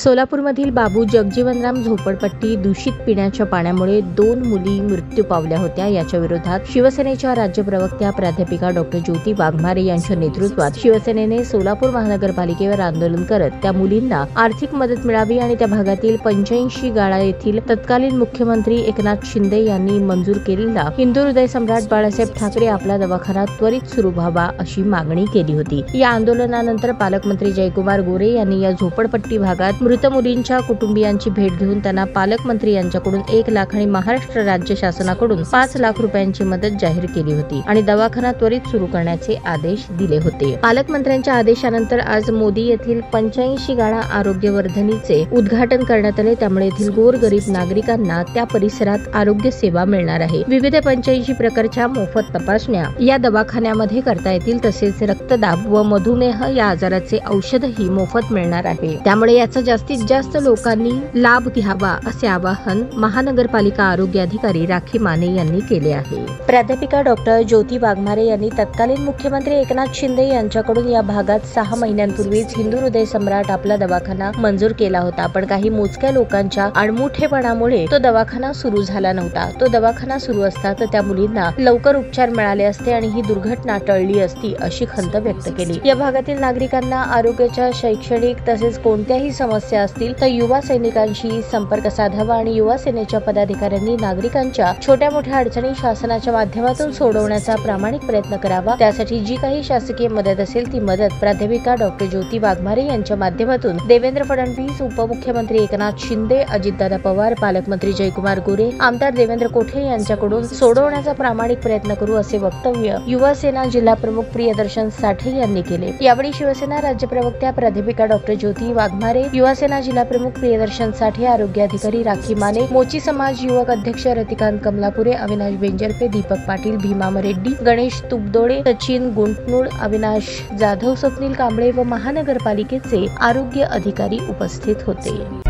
सोलापूरमधील बाबू जगजीवनराम झोपडपट्टी दूषित पिण्याच्या पाण्यामुळे 2 मुली मृत्यू पावल्या होत्या। याच्या विरोधात शिवसेनेच्या राज्य प्रवक्त्या प्राध्यापिका डॉक्टर ज्योती वाघमारे यांच्या नेतृत्वात शिवसेनेने सोलापूर महानगरपालिकेवर आंदोलन करत त्या मुलींना आर्थिक मदत मिळावी आणि त्या भागातील 85 गाळा येथील तत्कालीन मुख्यमंत्री एकनाथ शिंदे यांनी मंजूर केलेला हिंदू हृदय सम्राट बाळासाहेब ठाकरे आपला दवाखाना त्वरित सुरू व्हावा अशी मागणी केली होती। या आंदोलनानंतर पालकमंत्री जयकुमार गोरे यांनी या झोपडपट्टी भागात मृत मुलींच्या कुटुंबियांची भेट घेऊन त्यांना पालकमंत्री यांच्याकडून 1 लाख आणि महाराष्ट्र राज्य शासनाकडून 5 लाख रुपयांची मदत जाहीर केली होती आणि दवाखाना त्वरित सुरू करण्याचे आदेश दिले होते। पालकमंत्र्यांच्या आदेशानंतर आज मोदी येथील 85 गाळा आरोग्यवर्धनीचे उद्घाटन करण्यात आले। त्यामुळे येथील गोरगरीब नागरिकांना त्या परिसरात आरोग्य सेवा मिळणार आहे। विविध 85 प्रकारच्या मोफत तपासण्या या दवाखान्यामध्ये करता येतील। तसेच रक्तदाब व मधुमेह या आजाराचे औषधही मोफत मिळणार आहे। त्यामुळे याचा जास्तीत जास्त लोकांनी लाभ घ्यावा असे आवाहन महानगरपालिका आरोग्य अधिकारी राखी माने यांनी केले आहे। प्राध्यापिका डॉक्टर ज्योती वाघमारे यांनी तत्कालीन मुख्यमंत्री एकनाथ शिंदे यांच्याकडून या भागात 6 महिन्यांपूर्वीच हिंदू हृदय सम्राट आपला दवाखाना मंजूर केला होता, पण काही मोजक्या लोकांच्या आडमुठेपणामुळे तो दवाखाना सुरू झाला नव्हता। तो दवाखाना सुरू असता तर त्या मुलींना लवकर उपचार मिळाले असते आणि ही दुर्घटना टळली असती अशी खंत व्यक्त केली। या भागातील नागरिकांना आरोग्याच्या, शैक्षणिक तसेच कोणत्याही समस्या असतील तर युवा सैनिकांशी संपर्क साधावा आणि युवा सेनेच्या पदाधिकाऱ्यांनी नागरिकांच्या छोट्या मोठ्या अडचणी शासनाच्या माध्यमातून सोडवण्याचा प्रामाणिक प्रयत्न करावा। त्यासाठी जी काही शासकीय मदत असेल ती मदत प्राध्यापिका डॉक्टर ज्योती वाघमारे यांच्या माध्यमातून देवेंद्र फडणवीस, उपमुख्यमंत्री एकनाथ शिंदे, अजितदादा पवार, पालकमंत्री जयकुमार गोरे, आमदार देवेंद्र कोठे यांच्याकडून सोडवण्याचा प्रामाणिक प्रयत्न करू असे वक्तव्य युवा सेना जिल्हा प्रमुख प्रियदर्शन साठे यांनी केले। यावेळी शिवसेना राज्य प्रवक्त्या प्राध्यापिका डॉक्टर ज्योती वाघमारे, युवा सेना जिल्हा प्रमुख प्रियदर्शन साठे, आरोग्य अधिकारी राखी माने, मोची समाज युवक अध्यक्ष रतिकांत कमलापुरे, अविनाश बेंजरपे, दीपक पाटील, भीमा मरेड्डी, गणेश तुपदोळे, सचिन गुंटनूळ, अविनाश जाधव, स्वप्नील कांबळे व महानगरपालिकेचे आरोग्य अधिकारी उपस्थित होते।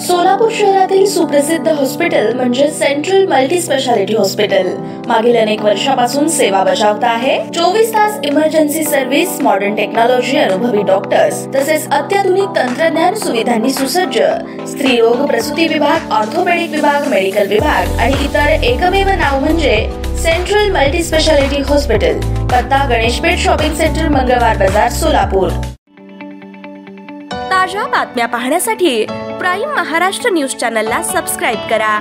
सोलापूर शहरातील सुप्रसिद्ध हॉस्पिटल म्हणजे सेंट्रल मल्टी स्पेशालिटी हॉस्पिटल मागील अनेक वर्षापासून सेवा बजावत आहे। 24 तास इमर्जन्सी सर्व्हिस, मॉडर्न टेक्नॉलॉजी, अनुभवी डॉक्टर्स तसेच अत्याधुनिक तंत्रज्ञान सुविधांनी सुसज्ज स्त्रीरोग प्रसूती विभाग, ऑर्थोपेडिक विभाग, मेडिकल विभाग आणि इतर एकमेव नाव म्हणजे सेंट्रल मल्टी स्पेशालिटी हॉस्पिटल। पत्ता गणेशपेठ शॉपिंग सेंटर, मंगळवार बाजार, सोलापूर। ताज्या बातम्या पाहण्यासाठी प्राईम महाराष्ट्र न्यूज चॅनलला सबस्क्राइब करा।